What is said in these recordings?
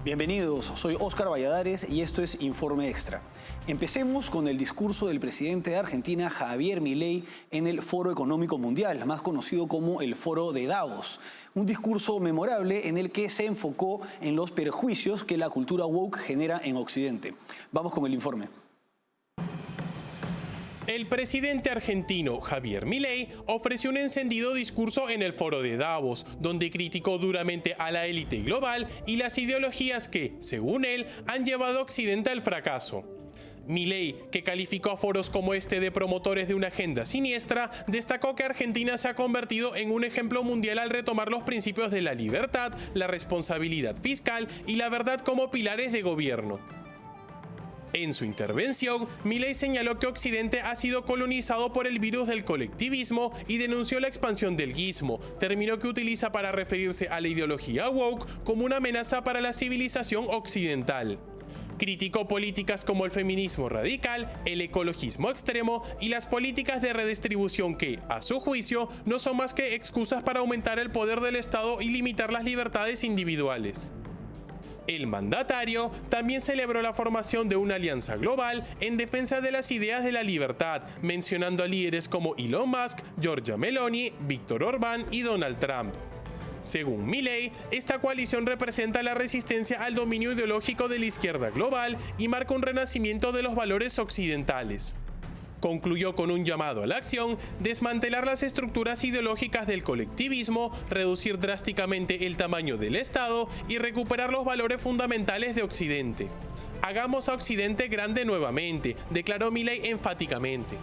Bienvenidos, soy Óscar Valladares y esto es Informe Extra. Empecemos con el discurso del presidente de Argentina, Javier Milei, en el Foro Económico Mundial, más conocido como el Foro de Davos. Un discurso memorable en el que se enfocó en los perjuicios que la cultura woke genera en Occidente. Vamos con el informe. El presidente argentino Javier Milei ofreció un encendido discurso en el Foro de Davos, donde criticó duramente a la élite global y las ideologías que, según él, han llevado a Occidente al fracaso. Milei, que calificó a foros como este de promotores de una agenda siniestra, destacó que Argentina se ha convertido en un ejemplo mundial al retomar los principios de la libertad, la responsabilidad fiscal y la verdad como pilares de gobierno. En su intervención, Milei señaló que Occidente ha sido colonizado por el virus del colectivismo y denunció la expansión del guismo, término que utiliza para referirse a la ideología woke como una amenaza para la civilización occidental. Criticó políticas como el feminismo radical, el ecologismo extremo y las políticas de redistribución que, a su juicio, no son más que excusas para aumentar el poder del Estado y limitar las libertades individuales. El mandatario también celebró la formación de una alianza global en defensa de las ideas de la libertad, mencionando a líderes como Elon Musk, Giorgia Meloni, Víctor Orbán y Donald Trump. Según Milei, esta coalición representa la resistencia al dominio ideológico de la izquierda global y marca un renacimiento de los valores occidentales. Concluyó con un llamado a la acción, desmantelar las estructuras ideológicas del colectivismo, reducir drásticamente el tamaño del Estado y recuperar los valores fundamentales de Occidente. Hagamos a Occidente grande nuevamente, declaró Milei enfáticamente.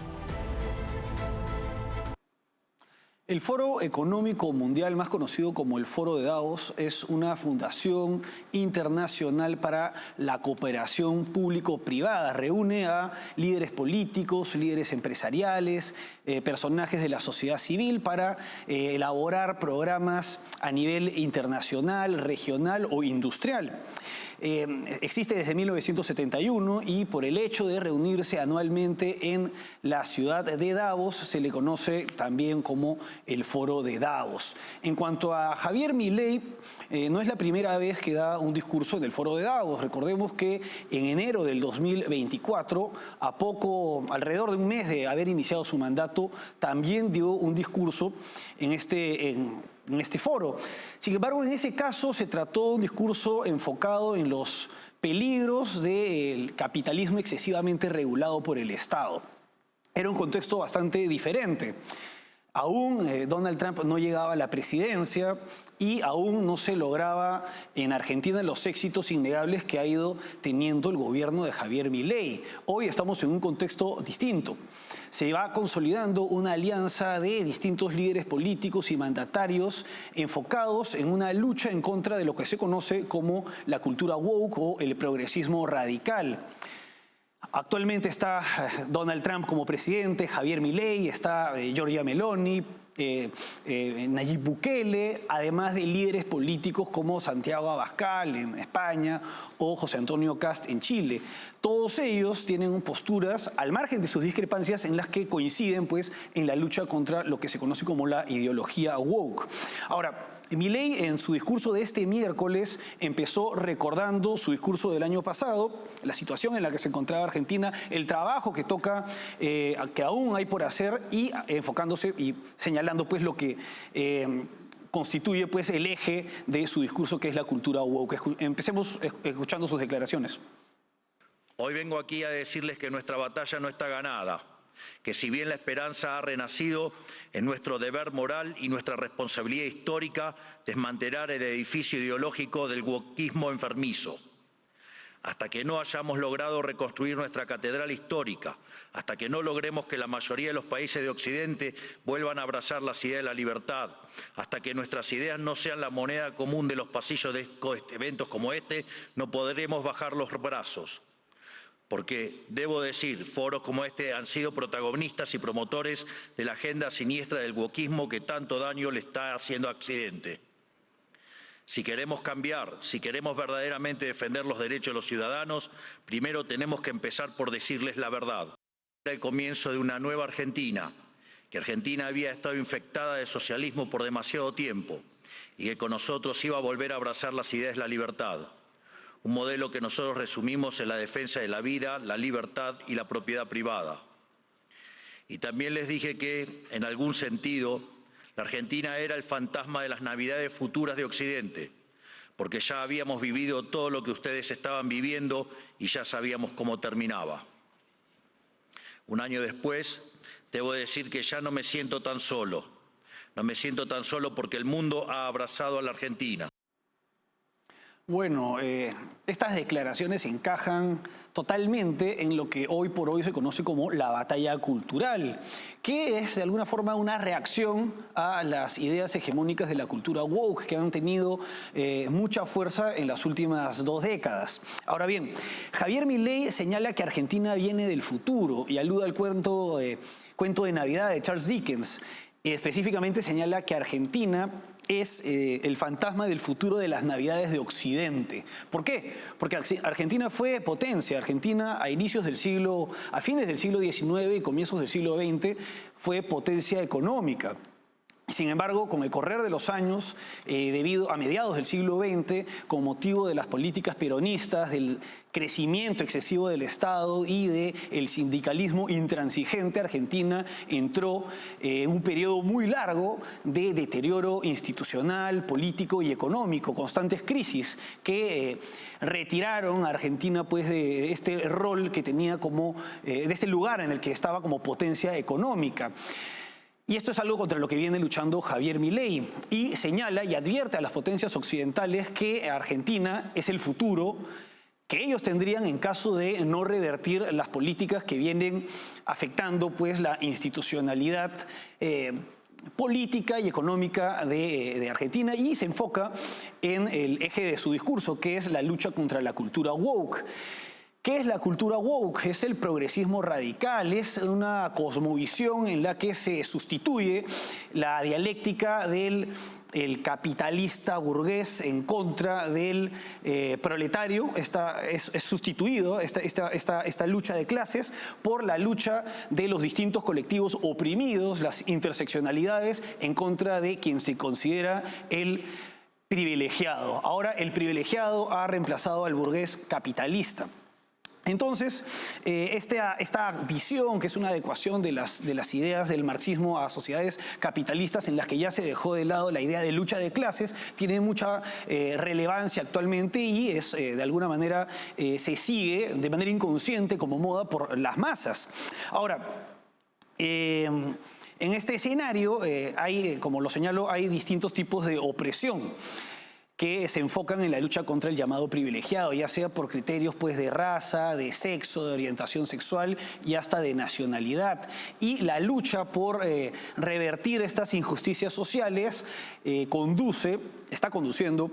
El Foro Económico Mundial, más conocido como el Foro de Davos, es una fundación internacional para la cooperación público-privada. Reúne a líderes políticos, líderes empresariales, personajes de la sociedad civil para elaborar programas a nivel internacional, regional o industrial. Existe desde 1971 y por el hecho de reunirse anualmente en la ciudad de Davos se le conoce también como el Foro de Davos. En cuanto a Javier Milei, no es la primera vez que da un discurso en el Foro de Davos. Recordemos que en enero del 2024, alrededor de un mes de haber iniciado su mandato, también dio un discurso en este foro. Sin embargo, en ese caso se trató de un discurso enfocado en los peligros del capitalismo excesivamente regulado por el Estado. Era un contexto bastante diferente. Aún Donald Trump no llegaba a la presidencia y aún no se lograba en Argentina los éxitos innegables que ha ido teniendo el gobierno de Javier Milei. Hoy estamos en un contexto distinto. Se va consolidando una alianza de distintos líderes políticos y mandatarios enfocados en una lucha en contra de lo que se conoce como la cultura woke o el progresismo radical. Actualmente está Donald Trump como presidente, Javier Milei, está Giorgia Meloni, Nayib Bukele, además de líderes políticos como Santiago Abascal en España o José Antonio Kast en Chile. Todos ellos tienen posturas al margen de sus discrepancias en las que coinciden pues, en la lucha contra lo que se conoce como la ideología woke. Ahora, Milei en su discurso de este miércoles empezó recordando su discurso del año pasado, la situación en la que se encontraba Argentina, el trabajo que toca, que aún hay por hacer y enfocándose y señalando pues lo que constituye pues el eje de su discurso, que es la cultura woke. Empecemos escuchando sus declaraciones. Hoy vengo aquí a decirles que nuestra batalla no está ganada, que si bien la esperanza ha renacido, es nuestro deber moral y nuestra responsabilidad histórica desmantelar el edificio ideológico del wokismo enfermizo. Hasta que no hayamos logrado reconstruir nuestra catedral histórica, hasta que no logremos que la mayoría de los países de Occidente vuelvan a abrazar las ideas de la libertad, hasta que nuestras ideas no sean la moneda común de los pasillos de eventos como este, no podremos bajar los brazos. Porque, debo decir, foros como este han sido protagonistas y promotores de la agenda siniestra del wokismo que tanto daño le está haciendo a Occidente. Si queremos cambiar, si queremos verdaderamente defender los derechos de los ciudadanos, primero tenemos que empezar por decirles la verdad. Era el comienzo de una nueva Argentina, que Argentina había estado infectada de socialismo por demasiado tiempo y que con nosotros iba a volver a abrazar las ideas de la libertad. un modelo que nosotros resumimos en la defensa de la vida, la libertad y la propiedad privada. Y también les dije que, en algún sentido, la Argentina era el fantasma de las Navidades futuras de Occidente, porque ya habíamos vivido todo lo que ustedes estaban viviendo y ya sabíamos cómo terminaba. Un año después, debo decir que ya no me siento tan solo. No me siento tan solo porque el mundo ha abrazado a la Argentina. Bueno, estas declaraciones encajan totalmente en lo que hoy por hoy se conoce como la batalla cultural, que es de alguna forma una reacción a las ideas hegemónicas de la cultura woke que han tenido mucha fuerza en las últimas 2 décadas. Ahora bien, Javier Milei señala que Argentina viene del futuro y alude al cuento de Navidad de Charles Dickens. Específicamente señala que Argentina es el fantasma del futuro de las Navidades de Occidente. ¿Por qué? Porque Argentina fue potencia. Argentina a fines del siglo XIX y comienzos del siglo XX fue potencia económica. Sin embargo, con el correr de los años, debido a mediados del siglo XX, con motivo de las políticas peronistas, del crecimiento excesivo del Estado y del sindicalismo intransigente, Argentina entró en un periodo muy largo de deterioro institucional, político y económico, constantes crisis que retiraron a Argentina pues, de este rol que tenía de este lugar en el que estaba como potencia económica. Y esto es algo contra lo que viene luchando Javier Milei y señala y advierte a las potencias occidentales que Argentina es el futuro que ellos tendrían en caso de no revertir las políticas que vienen afectando pues, la institucionalidad política y económica de Argentina, y se enfoca en el eje de su discurso, que es la lucha contra la cultura woke. ¿Qué es la cultura woke? Es el progresismo radical, es una cosmovisión en la que se sustituye la dialéctica del capitalista burgués en contra del proletario. Es sustituido esta lucha de clases por la lucha de los distintos colectivos oprimidos, las interseccionalidades en contra de quien se considera el privilegiado. Ahora el privilegiado ha reemplazado al burgués capitalista. Entonces, esta visión, que es una adecuación de las ideas del marxismo a sociedades capitalistas en las que ya se dejó de lado la idea de lucha de clases, tiene mucha relevancia actualmente y de alguna manera se sigue de manera inconsciente como moda por las masas. Ahora, en este escenario, como lo señalo, hay distintos tipos de opresión que se enfocan en la lucha contra el llamado privilegiado, ya sea por criterios pues, de raza, de sexo, de orientación sexual y hasta de nacionalidad. Y la lucha por revertir estas injusticias sociales está conduciendo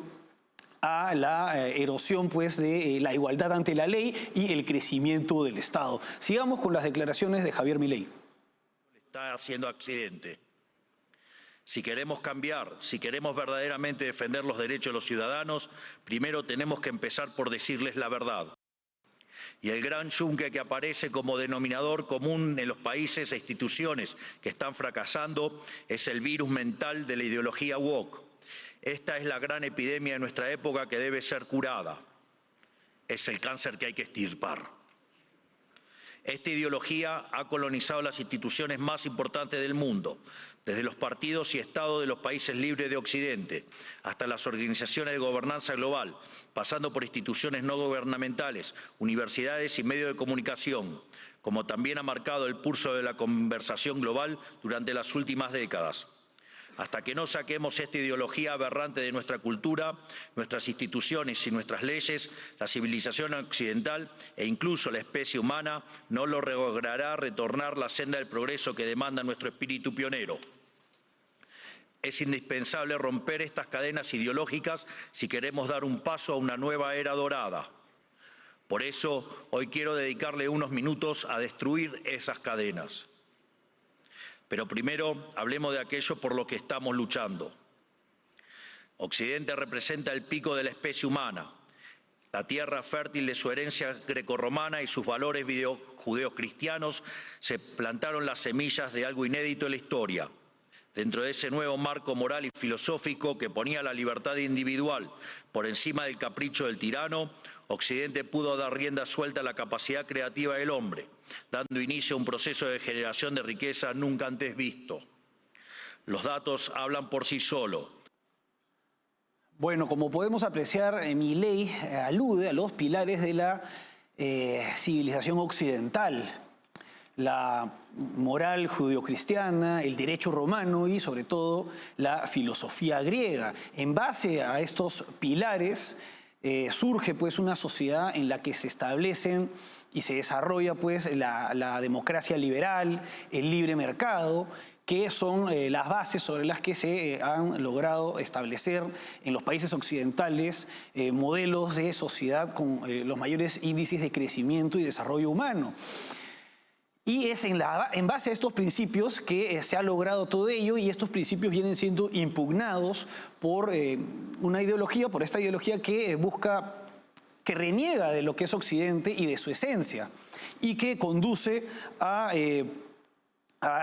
a la erosión pues, de la igualdad ante la ley y el crecimiento del Estado. Sigamos con las declaraciones de Javier Milei. Está haciendo accidente. Si queremos cambiar, si queremos verdaderamente defender los derechos de los ciudadanos, primero tenemos que empezar por decirles la verdad. Y el gran yunque que aparece como denominador común en los países e instituciones que están fracasando es el virus mental de la ideología woke. Esta es la gran epidemia de nuestra época que debe ser curada. Es el cáncer que hay que extirpar. Esta ideología ha colonizado las instituciones más importantes del mundo, desde los partidos y estados de los países libres de Occidente, hasta las organizaciones de gobernanza global, pasando por instituciones no gubernamentales, universidades y medios de comunicación, como también ha marcado el pulso de la conversación global durante las últimas décadas. Hasta que no saquemos esta ideología aberrante de nuestra cultura, nuestras instituciones y nuestras leyes, la civilización occidental e incluso la especie humana no logrará retornar la senda del progreso que demanda nuestro espíritu pionero. Es indispensable romper estas cadenas ideológicas si queremos dar un paso a una nueva era dorada. Por eso, hoy quiero dedicarle unos minutos a destruir esas cadenas. Pero primero hablemos de aquello por lo que estamos luchando. Occidente representa el pico de la especie humana, la tierra fértil de su herencia grecorromana y sus valores judeocristianos se plantaron las semillas de algo inédito en la historia, Dentro de ese nuevo marco moral y filosófico que ponía la libertad individual por encima del capricho del tirano, Occidente pudo dar rienda suelta a la capacidad creativa del hombre, dando inicio a un proceso de generación de riqueza nunca antes visto. Los datos hablan por sí solos. Bueno, como podemos apreciar, Milei alude a los pilares de la civilización occidental: la moral judeocristiana, el derecho romano y sobre todo la filosofía griega. En base a estos pilares surge pues una sociedad en la que se establecen y se desarrolla pues la democracia liberal, el libre mercado, que son las bases sobre las que se han logrado establecer en los países occidentales modelos de sociedad con los mayores índices de crecimiento y desarrollo humano. Y es en base a estos principios que se ha logrado todo ello, y estos principios vienen siendo impugnados por una ideología, por esta ideología que reniega de lo que es Occidente y de su esencia, y que conduce a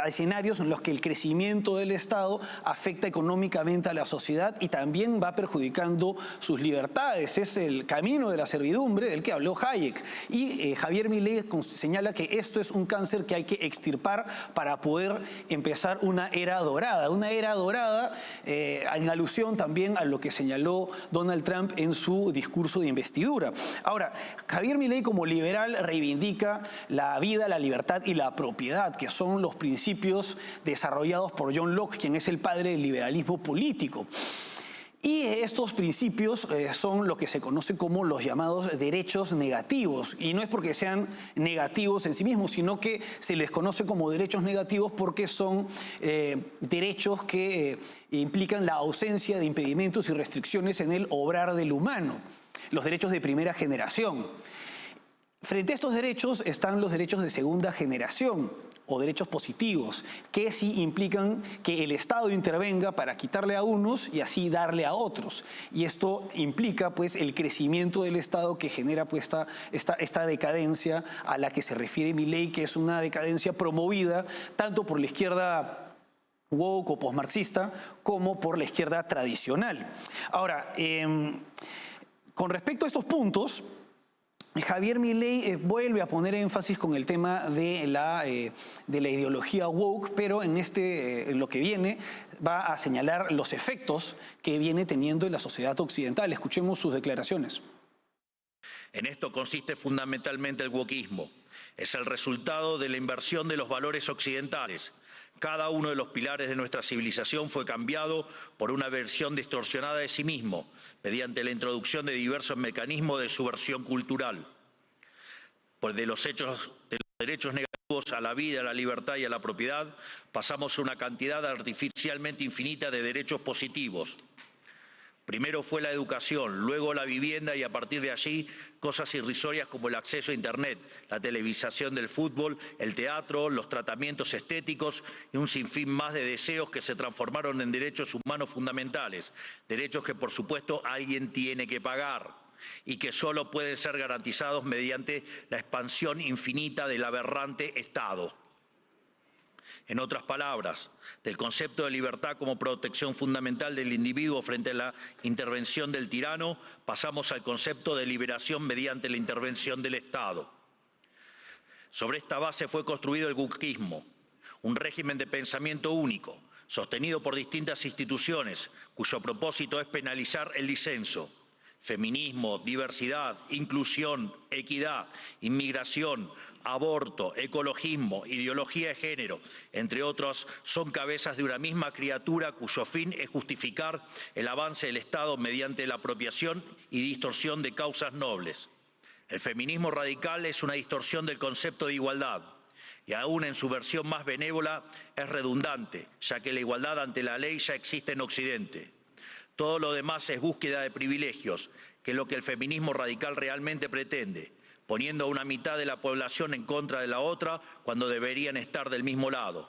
escenarios en los que el crecimiento del Estado afecta económicamente a la sociedad y también va perjudicando sus libertades. Es el camino de la servidumbre del que habló Hayek. Y Javier Milei señala que esto es un cáncer que hay que extirpar para poder empezar una era dorada. Una era dorada en alusión también a lo que señaló Donald Trump en su discurso de investidura. Ahora, Javier Milei como liberal reivindica la vida, la libertad y la propiedad, que son los principios desarrollados por John Locke, quien es el padre del liberalismo político. Y estos principios son lo que se conoce como los llamados derechos negativos. Y no es porque sean negativos en sí mismos, sino que se les conoce como derechos negativos porque son derechos que implican la ausencia de impedimentos y restricciones en el obrar del humano, los derechos de primera generación. Frente a estos derechos están los derechos de segunda generación, o derechos positivos, que sí implican que el Estado intervenga para quitarle a unos y así darle a otros. Y esto implica pues el crecimiento del Estado que genera pues esta decadencia a la que se refiere Milei, que es una decadencia promovida tanto por la izquierda woke o postmarxista como por la izquierda tradicional. Ahora, con respecto a estos puntos, Javier Milei vuelve a poner énfasis con el tema de la ideología woke, pero en lo que viene va a señalar los efectos que viene teniendo en la sociedad occidental. Escuchemos sus declaraciones. En esto consiste fundamentalmente el wokismo. Es el resultado de la inversión de los valores occidentales. Cada uno de los pilares de nuestra civilización fue cambiado por una versión distorsionada de sí mismo, mediante la introducción de diversos mecanismos de subversión cultural. Pues de los derechos negativos a la vida, a la libertad y a la propiedad, pasamos a una cantidad artificialmente infinita de derechos positivos. Primero fue la educación, luego la vivienda y a partir de allí cosas irrisorias como el acceso a Internet, la televisación del fútbol, el teatro, los tratamientos estéticos y un sinfín más de deseos que se transformaron en derechos humanos fundamentales, derechos que por supuesto alguien tiene que pagar y que solo pueden ser garantizados mediante la expansión infinita del aberrante Estado. En otras palabras, del concepto de libertad como protección fundamental del individuo frente a la intervención del tirano, pasamos al concepto de liberación mediante la intervención del Estado. Sobre esta base fue construido el wokismo, un régimen de pensamiento único, sostenido por distintas instituciones, cuyo propósito es penalizar el disenso. Feminismo, diversidad, inclusión, equidad, inmigración, aborto, ecologismo, ideología de género, entre otros, son cabezas de una misma criatura cuyo fin es justificar el avance del Estado mediante la apropiación y distorsión de causas nobles. El feminismo radical es una distorsión del concepto de igualdad y aún en su versión más benévola es redundante, ya que la igualdad ante la ley ya existe en Occidente. Todo lo demás es búsqueda de privilegios, que es lo que el feminismo radical realmente pretende, poniendo a una mitad de la población en contra de la otra cuando deberían estar del mismo lado.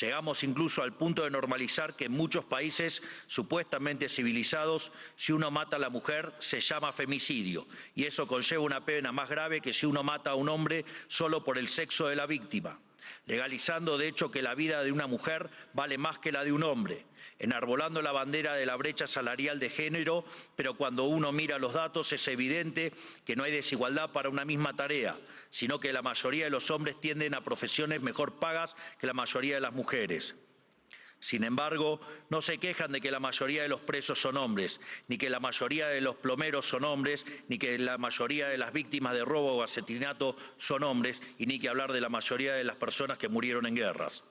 Llegamos incluso al punto de normalizar que en muchos países supuestamente civilizados, si uno mata a la mujer se llama femicidio, y eso conlleva una pena más grave que si uno mata a un hombre solo por el sexo de la víctima. legalizando de hecho que la vida de una mujer vale más que la de un hombre, enarbolando la bandera de la brecha salarial de género, pero cuando uno mira los datos es evidente que no hay desigualdad para una misma tarea, sino que la mayoría de los hombres tienden a profesiones mejor pagas que la mayoría de las mujeres. Sin embargo, no se quejan de que la mayoría de los presos son hombres, ni que la mayoría de los plomeros son hombres, ni que la mayoría de las víctimas de robo o asesinato son hombres, y ni que hablar de la mayoría de las personas que murieron en guerras.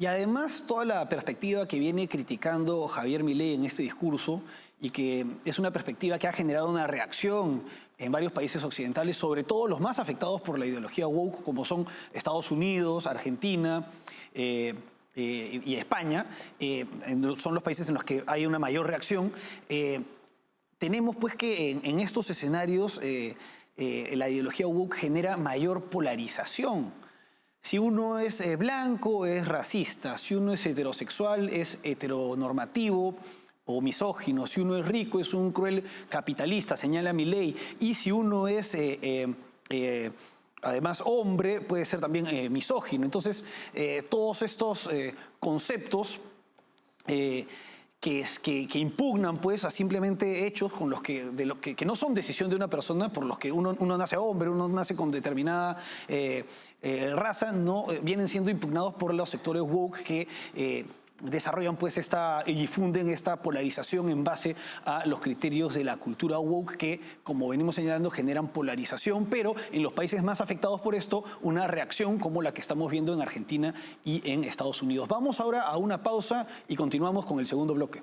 Y además toda la perspectiva que viene criticando Javier Milei en este discurso y que es una perspectiva que ha generado una reacción en varios países occidentales, sobre todo los más afectados por la ideología woke, como son Estados Unidos, Argentina y España, son los países en los que hay una mayor reacción. Tenemos pues que en estos escenarios la ideología woke genera mayor polarización. Si uno es blanco, es racista. Si uno es heterosexual, es heteronormativo o misógino. Si uno es rico, es un cruel capitalista, señala Milei. Y si uno es, además, hombre, puede ser también misógino. Entonces, todos estos conceptos que impugnan pues a simplemente hechos con los que no son decisión de una persona, por los que uno nace hombre, uno nace con determinada raza, no vienen siendo impugnados por los sectores woke que desarrollan pues y difunden esta polarización en base a los criterios de la cultura woke que, como venimos señalando, generan polarización, pero en los países más afectados por esto, una reacción como la que estamos viendo en Argentina y en Estados Unidos. Vamos ahora a una pausa y continuamos con el segundo bloque.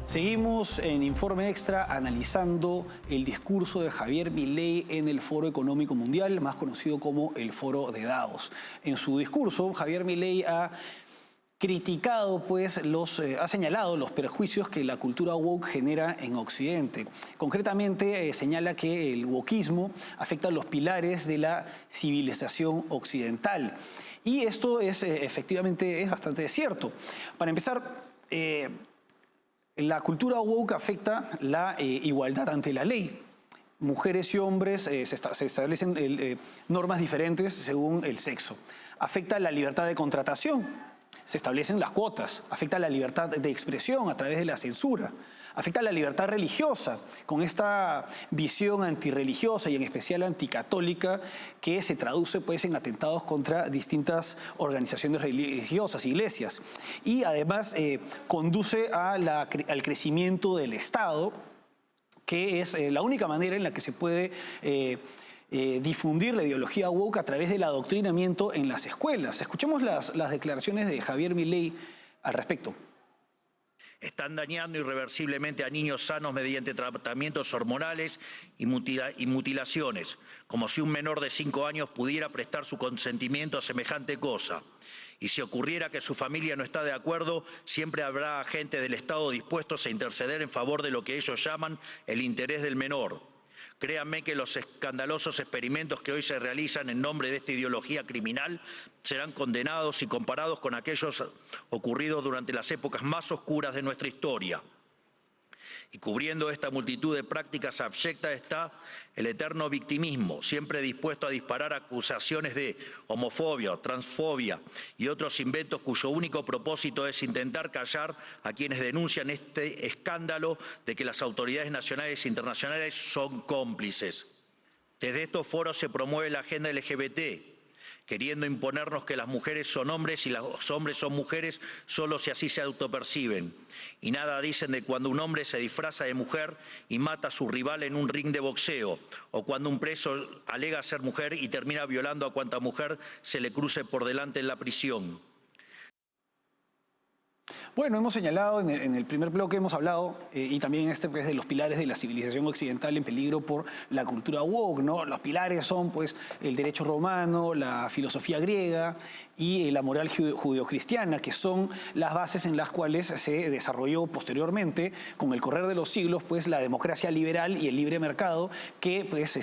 Seguimos en Informe Extra analizando el discurso de Javier Milei en el Foro Económico Mundial, más conocido como el Foro de Davos. En su discurso, Javier Milei ha criticado, pues, ha señalado los perjuicios que la cultura woke genera en Occidente. Concretamente, señala que el wokismo afecta a los pilares de la civilización occidental. Y esto efectivamente es bastante cierto. Para empezar, la cultura woke afecta la igualdad ante la ley. Mujeres y hombres se establecen normas diferentes según el sexo. Afecta la libertad de contratación. Se establecen las cuotas. Afecta la libertad de expresión a través de la censura. Afecta la libertad religiosa, con esta visión antirreligiosa y en especial anticatólica que se traduce pues, en atentados contra distintas organizaciones religiosas, iglesias. Y además conduce al crecimiento del Estado, que es la única manera en la que se puede difundir la ideología woke a través del adoctrinamiento en las escuelas. Escuchemos las declaraciones de Javier Milei al respecto. Están dañando irreversiblemente a niños sanos mediante tratamientos hormonales y mutilaciones, como si un menor de 5 años pudiera prestar su consentimiento a semejante cosa. Y si ocurriera que su familia no está de acuerdo, siempre habrá agentes del Estado dispuestos a interceder en favor de lo que ellos llaman el interés del menor. Créanme que los escandalosos experimentos que hoy se realizan en nombre de esta ideología criminal serán condenados y comparados con aquellos ocurridos durante las épocas más oscuras de nuestra historia. Y cubriendo esta multitud de prácticas abyectas está el eterno victimismo, siempre dispuesto a disparar acusaciones de homofobia, transfobia y otros inventos cuyo único propósito es intentar callar a quienes denuncian este escándalo de que las autoridades nacionales e internacionales son cómplices. Desde estos foros se promueve la agenda LGBT, queriendo imponernos que las mujeres son hombres y los hombres son mujeres solo si así se autoperciben. Y nada dicen de cuando un hombre se disfraza de mujer y mata a su rival en un ring de boxeo, o cuando un preso alega ser mujer y termina violando a cuanta mujer se le cruce por delante en la prisión. Bueno, hemos señalado en el primer bloque, hemos hablado, y también este pues, de los pilares de la civilización occidental en peligro por la cultura woke, ¿no? Los pilares son pues el derecho romano, la filosofía griega y la moral judeocristiana, que son las bases en las cuales se desarrolló posteriormente, con el correr de los siglos, pues la democracia liberal y el libre mercado, que pues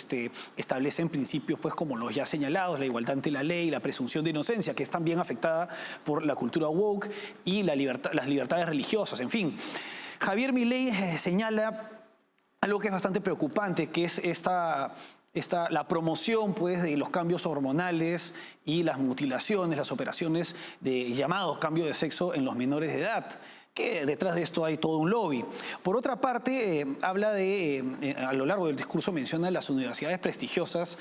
establecen principios pues como los ya señalados, la igualdad ante la ley, la presunción de inocencia, que es también afectada por la cultura woke, y las libertades religiosas, en fin. Javier Milei señala algo que es bastante preocupante, que es la promoción pues, de los cambios hormonales y las mutilaciones, las operaciones de llamados cambio de sexo en los menores de edad, que detrás de esto hay todo un lobby. Por otra parte, habla a lo largo del discurso menciona las universidades prestigiosas,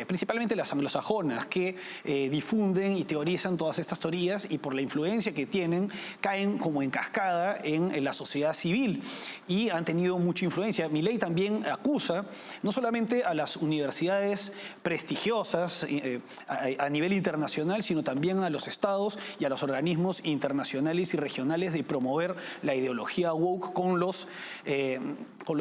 principalmente las anglosajonas, que difunden y teorizan todas estas teorías y por la influencia que tienen, caen como en cascada en la sociedad civil y han tenido mucha influencia. Milei también acusa no solamente a las universidades prestigiosas a nivel internacional, sino también a los estados y a los organismos internacionales y regionales de promover la ideología woke con los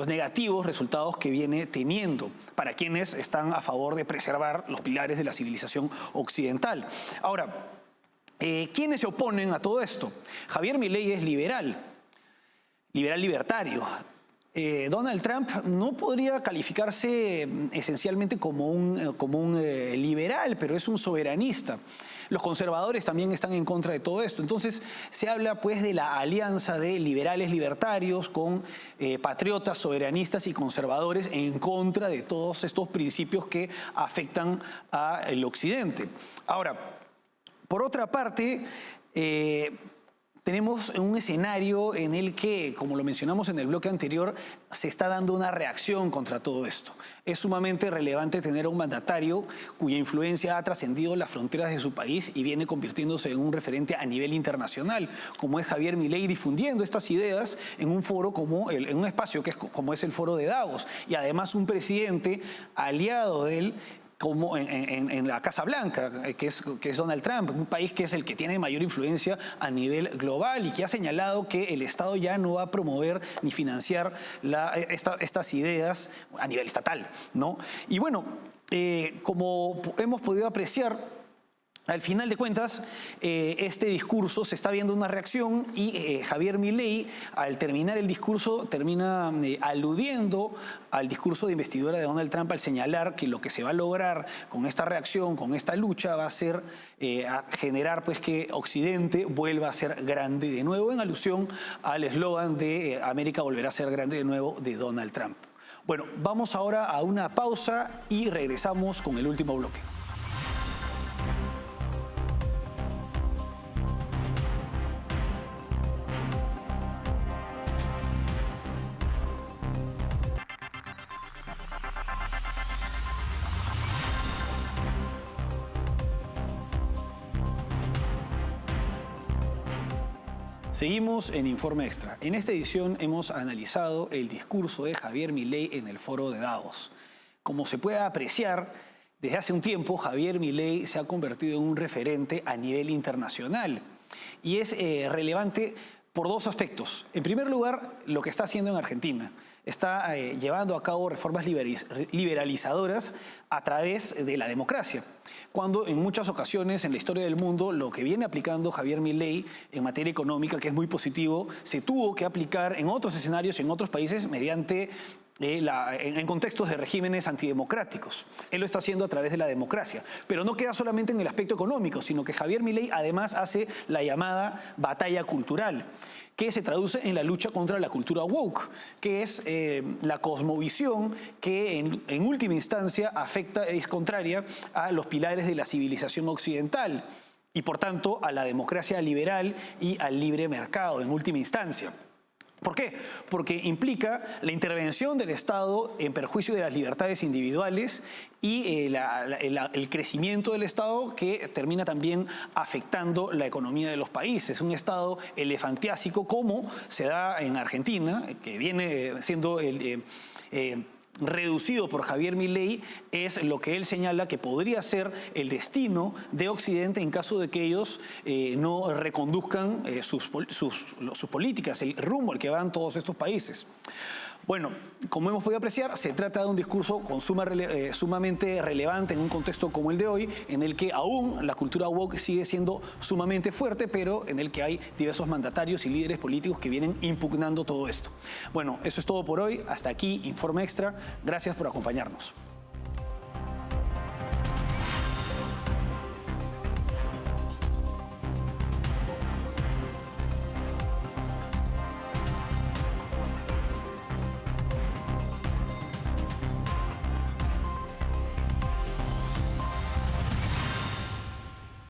negativos resultados que viene teniendo para quienes están a favor de preservar los pilares de la civilización occidental. Ahora, ¿quiénes se oponen a todo esto? Javier Milei es liberal libertario. Donald Trump no podría calificarse esencialmente como un liberal, pero es un soberanista. Los conservadores también están en contra de todo esto. Entonces se habla pues de la alianza de liberales libertarios con patriotas, soberanistas y conservadores en contra de todos estos principios que afectan al occidente. Ahora, por otra parte, tenemos un escenario en el que, como lo mencionamos en el bloque anterior, se está dando una reacción contra todo esto. Es sumamente relevante tener a un mandatario cuya influencia ha trascendido las fronteras de su país y viene convirtiéndose en un referente a nivel internacional, como es Javier Milei, difundiendo estas ideas en un foro en un espacio como es el Foro de Davos, y además un presidente aliado de él, como en la Casa Blanca, que es Donald Trump, un país que es el que tiene mayor influencia a nivel global y que ha señalado que el Estado ya no va a promover ni financiar estas ideas a nivel estatal, ¿no? Y bueno, como hemos podido apreciar, al final de cuentas, este discurso se está viendo una reacción y Javier Milei, al terminar el discurso, termina aludiendo al discurso de investidura de Donald Trump al señalar que lo que se va a lograr con esta reacción, con esta lucha, va a ser a generar pues, que Occidente vuelva a ser grande de nuevo, en alusión al eslogan de América volverá a ser grande de nuevo de Donald Trump. Bueno, vamos ahora a una pausa y regresamos con el último bloque. Seguimos en Informe Extra. En esta edición hemos analizado el discurso de Javier Milei en el Foro de Davos. Como se puede apreciar, desde hace un tiempo Javier Milei se ha convertido en un referente a nivel internacional y es relevante por dos aspectos. En primer lugar, lo que está haciendo en Argentina. Está llevando a cabo reformas liberalizadoras a través de la democracia, cuando en muchas ocasiones en la historia del mundo lo que viene aplicando Javier Milei en materia económica, que es muy positivo, se tuvo que aplicar en otros escenarios, en otros países, mediante en contextos de regímenes antidemocráticos. Él lo está haciendo a través de la democracia, pero no queda solamente en el aspecto económico, sino que Javier Milei además hace la llamada batalla cultural, que se traduce en la lucha contra la cultura woke, que es la cosmovisión que en última instancia es contraria a los pilares de la civilización occidental y por tanto a la democracia liberal y al libre mercado en última instancia. ¿Por qué? Porque implica la intervención del Estado en perjuicio de las libertades individuales y el crecimiento del Estado que termina también afectando la economía de los países. Un Estado elefantiásico como se da en Argentina, que viene siendo reducido por Javier Milei es lo que él señala que podría ser el destino de Occidente en caso de que ellos no reconduzcan sus políticas, el rumbo al que van todos estos países. Bueno, como hemos podido apreciar, se trata de un discurso sumamente relevante en un contexto como el de hoy, en el que aún la cultura woke sigue siendo sumamente fuerte, pero en el que hay diversos mandatarios y líderes políticos que vienen impugnando todo esto. Bueno, eso es todo por hoy. Hasta aquí, Informe Extra. Gracias por acompañarnos.